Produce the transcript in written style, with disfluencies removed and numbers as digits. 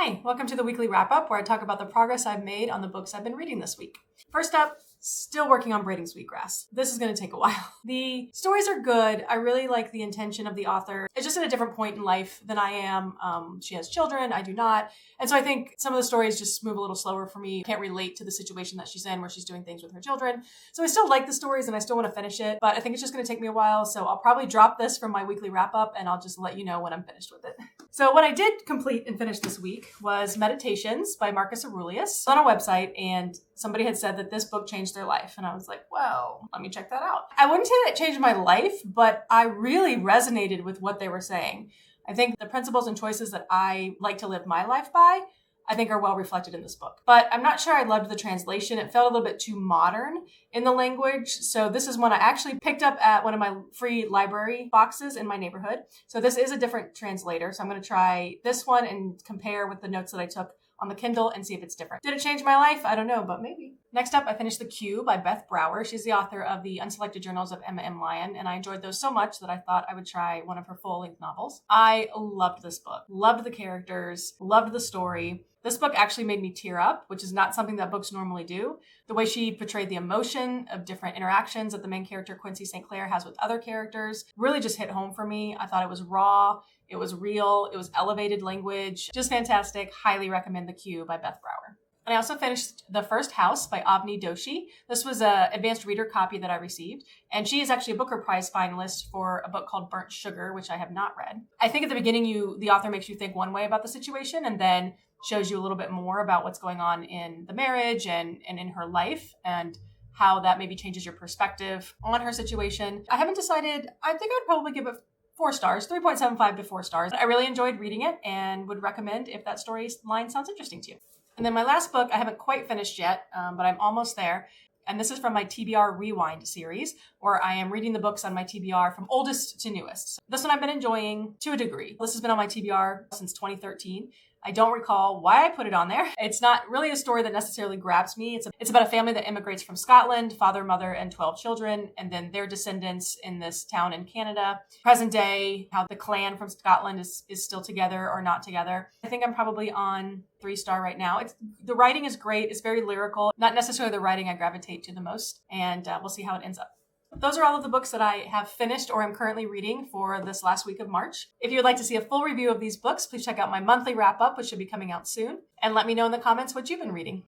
Hi, welcome to the weekly wrap-up where I talk about the progress I've made on the books I've been reading this week. First up, still working on Braiding Sweetgrass. This is going to take a while. The stories are good. I really like the intention of the author. It's just at a different point in life than I am. She has children, I do not. And so I think some of the stories just move a little slower for me. I can't relate to the situation that she's in where she's doing things with her children. So I still like the stories and I still want to finish it, but I think it's just going to take me a while. So I'll probably drop this from my weekly wrap-up and I'll just let you know when I'm finished with it. So what I did complete and finish this week was Meditations by Marcus Aurelius on a website, and somebody had said that this book changed their life. And I was like, well, let me check that out. I wouldn't say that it changed my life, but I really resonated with what they were saying. I think the principles and choices that I like to live my life by, I think are well reflected in this book. But I'm not sure I loved the translation. It felt a little bit too modern in the language. So this is one I actually picked up at one of my free library boxes in my neighborhood. So this is a different translator. So I'm going to try this one and compare with the notes that I took on the Kindle and see if it's different. Did it change my life? I don't know, but maybe. Next up, I finished The Q by Beth Brower. She's the author of the Unselected Journals of Emma M. Lyon, and I enjoyed those so much that I thought I would try one of her full-length novels. I loved this book. Loved the characters. Loved the story. This book actually made me tear up, which is not something that books normally do. The way she portrayed the emotion of different interactions that the main character, Quincy St. Clair, has with other characters really just hit home for me. I thought it was raw. It was real. It was elevated language. Just fantastic. Highly recommend The Q by Beth Brower. And I also finished The First House by Avni Doshi. This was an advanced reader copy that I received. And she is actually a Booker Prize finalist for a book called Burnt Sugar, which I have not read. I think at the beginning, the author makes you think one way about the situation and then shows you a little bit more about what's going on in the marriage and in her life and how that maybe changes your perspective on her situation. I haven't decided. I think I'd probably give it 4 stars, 3.75 to 4 stars. I really enjoyed reading it and would recommend if that storyline sounds interesting to you. And then my last book, I haven't quite finished yet, but I'm almost there. And this is from my TBR Rewind series, where I am reading the books on my TBR from oldest to newest. So this one I've been enjoying to a degree. This has been on my TBR since 2013. I don't recall why I put it on there. It's not really a story that necessarily grabs me. It's about a family that immigrates from Scotland, father, mother, and 12 children, and then their descendants in this town in Canada. Present day, how the clan from Scotland is still together or not together. I think I'm probably on 3-star right now. The writing is great. It's very lyrical. Not necessarily the writing I gravitate to the most, and we'll see how it ends up. Those are all of the books that I have finished or am currently reading for this last week of March. If you would like to see a full review of these books, please check out my monthly wrap-up, which should be coming out soon. And let me know in the comments what you've been reading.